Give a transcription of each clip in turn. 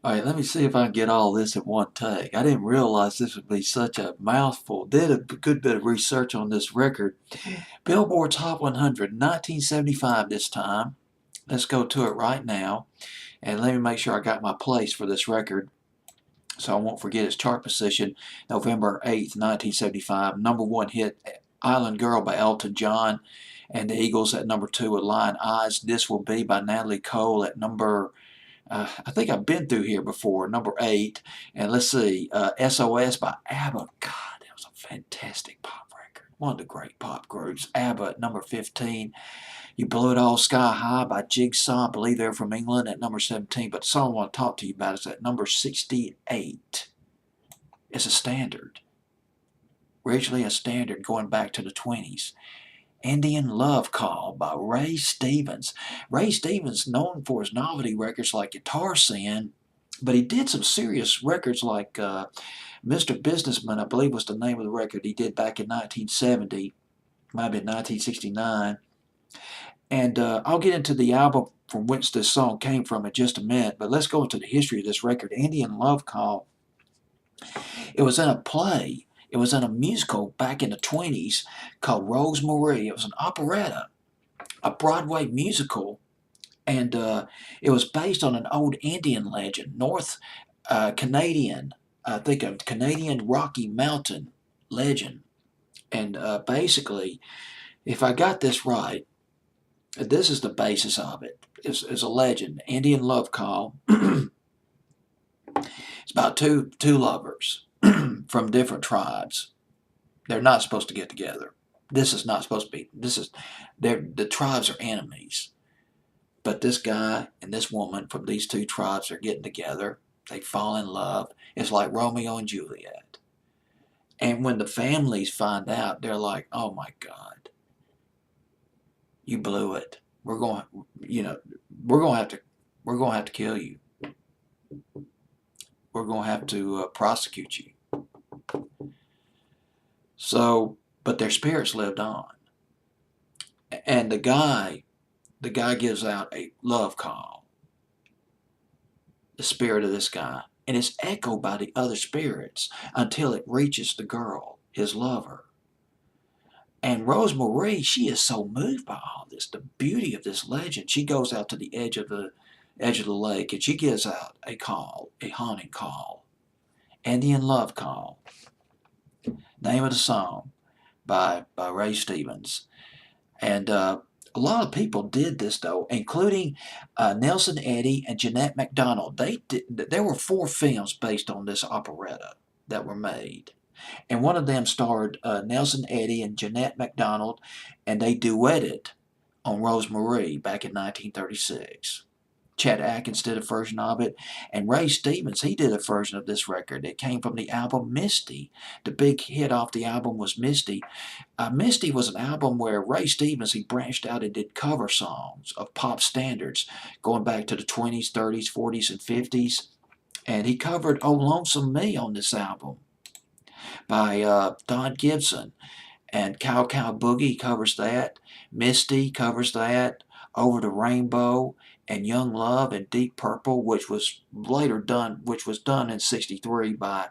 All right, let me see if I can get all this in one take. I didn't realize this would be such a mouthful. Did a good bit of research on this record. Billboard's Hot 100, 1975 this time. Let's go to it right now. And let me make sure I got my place for this record so I won't forget its chart position. November 8th, 1975. Number one hit, Island Girl by Elton John. And the Eagles at number two with Lion Eyes. This Will Be by Natalie Cole at number I think I've been through here before, number 8. And let's see, SOS by ABBA. God, that was a fantastic pop record. One of the great pop groups. ABBA at number 15. You Blew It All Sky High by Jigsaw. I believe they're from England at number 17. But the song I want to talk to you about is at number 68. It's a standard. Originally a standard going back to the 20s. Indian Love Call by Ray Stevens. Ray Stevens, known for his novelty records like Guitar Sin, but he did some serious records like Mr. Businessman, I believe was the name of the record he did back in 1970. Might have been 1969. And I'll get into the album from which this song came from in just a minute, but let's go into the history of this record. Indian Love Call. It was in a play. It was in a musical back in the 20s called Rosemarie. It was an operetta, a Broadway musical, and it was based on an old Indian legend, North Canadian, I think a Canadian Rocky Mountain legend. And basically, if I got this right, this is the basis of it. It's a legend, Indian Love Call. It's about two lovers from different tribes. They're not supposed to get together. This is not supposed to be. The tribes are enemies. But this guy and this woman from these two tribes are getting together. They fall in love. It's like Romeo and Juliet. And when the families find out, they're like, "Oh my God, you blew it. We're going, you know, we're going to have to, we're going to have to kill you. We're going to have to prosecute you." So, but their spirits lived on, and the guy gives out a love call. The spirit of this guy, and it's echoed by the other spirits until it reaches the girl, his lover. And Rosemarie, she is so moved by all this, the beauty of this legend. She goes out to the edge of the lake, and she gives out a call, a haunting call, Indian Love Call. Name of the song by Ray Stevens. And a lot of people did this though, including Nelson Eddy and Jeanette MacDonald. There were 4 films based on this operetta that were made, and one of them starred Nelson Eddy and Jeanette MacDonald, and they duetted on Rosemarie back in 1936. Chet Atkins did a version of it, and Ray Stevens, he did a version of this record. It came from the album Misty. The big hit off the album was Misty. Misty was an album where Ray Stevens, he branched out and did cover songs of pop standards going back to the 20s, 30s, 40s, and 50s. And he covered Oh Lonesome Me on this album by Don Gibson. And Cow Cow Boogie covers that. Misty covers that. Over the Rainbow and Young Love and Deep Purple, which was done in '63 by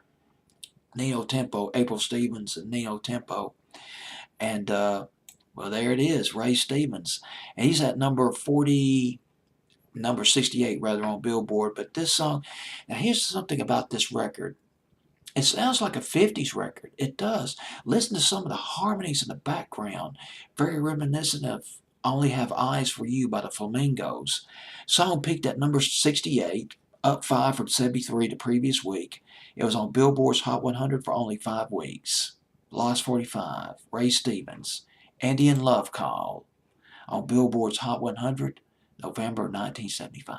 Neo Tempo, April Stevens and Neo Tempo. And well, there it is, Ray Stevens. And he's at number 68 rather on Billboard. But this song, now here's something about this record. It sounds like a 50s record. It does. Listen to some of the harmonies in the background. Very reminiscent of Only Have Eyes for You by the Flamingos. Song peaked at number 68, up 5 from 73 the previous week. It was on Billboard's Hot 100 for only 5 weeks. Lost 45, Ray Stevens, Indian Love Call, on Billboard's Hot 100, November 1975.